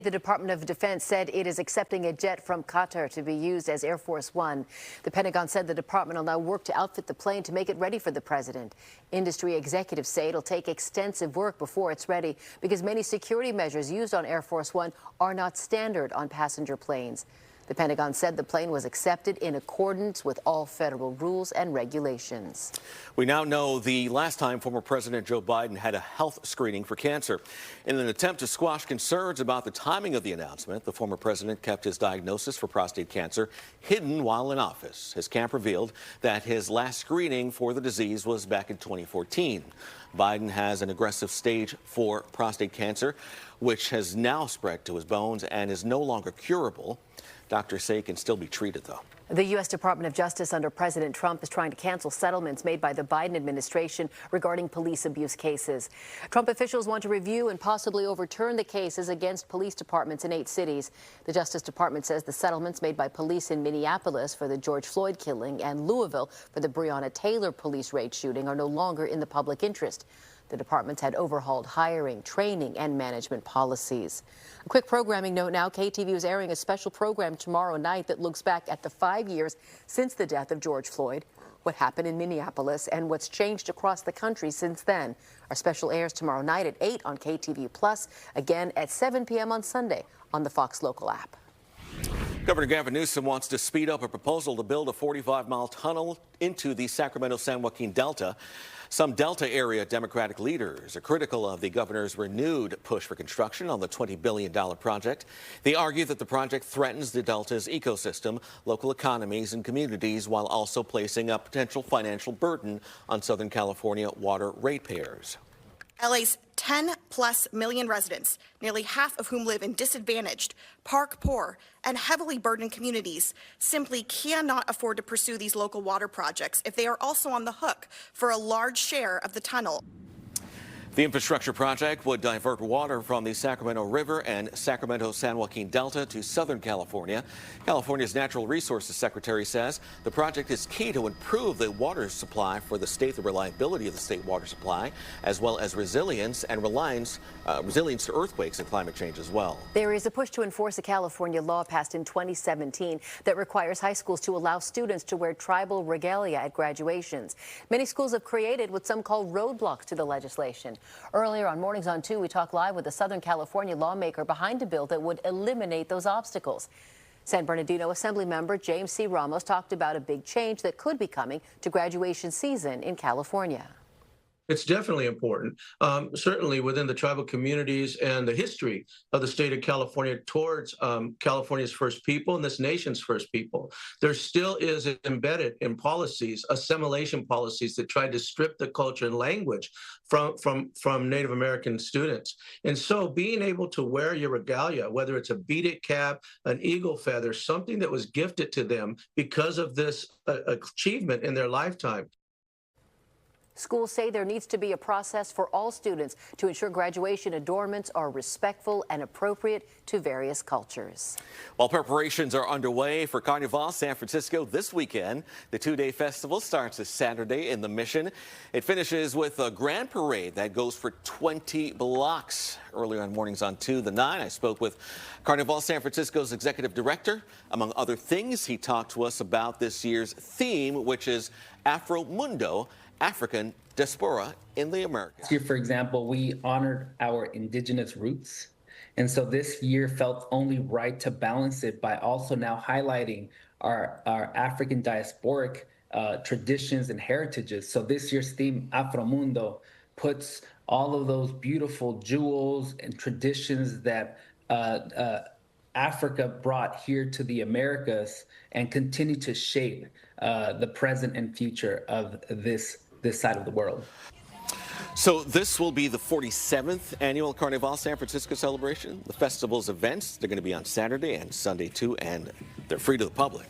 The Department of Defense said it is accepting a jet from Qatar to be used as Air Force One. The Pentagon said the department will now work to outfit the plane to make it ready for the president. Industry executives say it'll take extensive work before it's ready because many security measures used on Air Force One are not standard on passenger planes. The Pentagon said the plane was accepted in accordance with all federal rules and regulations. We now know the last time former President Joe Biden had a health screening for cancer. In an attempt to squash concerns about the timing of the announcement, the former president kept his diagnosis for prostate cancer hidden while in office. His camp revealed that his last screening for the disease was back in 2014. Biden has an aggressive stage 4 prostate cancer, which has now spread to his bones and is no longer curable. Doctors say it can still be treated, though. The U.S. Department of Justice under President Trump is trying to cancel settlements made by the Biden administration regarding police abuse cases. Trump officials want to review and possibly overturn the cases against police departments in 8 cities. The Justice Department says the settlements made by police in Minneapolis for the George Floyd killing and Louisville for the Breonna Taylor police raid shooting are no longer in the public interest. The departments had overhauled hiring, training, and management policies. A quick programming note now. KTVU is airing a special program tomorrow night that looks back at the 5 years since the death of George Floyd, what happened in Minneapolis, and what's changed across the country since then. Our special airs tomorrow night at 8 on KTVU+, again at 7 p.m. on Sunday on the Fox Local app. Governor Gavin Newsom wants to speed up a proposal to build a 45-mile tunnel into the Sacramento-San Joaquin Delta. Some Delta area Democratic leaders are critical of the governor's renewed push for construction on the $20 billion project. They argue that the project threatens the Delta's ecosystem, local economies, and communities while also placing a potential financial burden on Southern California water ratepayers. LA's 10+ million residents, nearly half of whom live in disadvantaged, park-poor, and heavily burdened communities, simply cannot afford to pursue these local water projects if they are also on the hook for a large share of the tunnel. The infrastructure project would divert water from the Sacramento River and Sacramento-San Joaquin Delta to Southern California. California's Natural Resources Secretary says the project is key to improve the water supply for the state, the reliability of the state water supply, as well as resilience and resilience to earthquakes and climate change as well. There is a push to enforce a California law passed in 2017 that requires high schools to allow students to wear tribal regalia at graduations. Many schools have created what some call roadblocks to the legislation. Earlier on Mornings on 2, we talked live with a Southern California lawmaker behind a bill that would eliminate those obstacles. San Bernardino Assembly member James C. Ramos talked about a big change that could be coming to graduation season in California. It's definitely important, certainly within the tribal communities and the history of the state of California towards California's first people and this nation's first people. There still is embedded in policies, assimilation policies that try to strip the culture and language from Native American students. And so being able to wear your regalia, whether it's a beaded cap, an eagle feather, something that was gifted to them because of this achievement in their lifetime. Schools say there needs to be a process for all students to ensure graduation adornments are respectful and appropriate to various cultures. While preparations are underway for Carnival San Francisco this weekend, the 2-day festival starts this Saturday in the Mission. It finishes with a grand parade that goes for 20 blocks. Earlier on Mornings on 2, the 9, I spoke with Carnival San Francisco's executive director. Among other things, he talked to us about this year's theme, which is Afro Mundo, African diaspora in the Americas. This year, for example, we honored our indigenous roots. And so this year felt only right to balance it by also now highlighting our African diasporic traditions and heritages. So this year's theme, Afro Mundo, puts all of those beautiful jewels and traditions that Africa brought here to the Americas and continue to shape the present and future of this side of the world. So this will be the 47th annual Carnival San Francisco celebration. The festival's events, they're going to be on Saturday and Sunday too, and they're free to the public.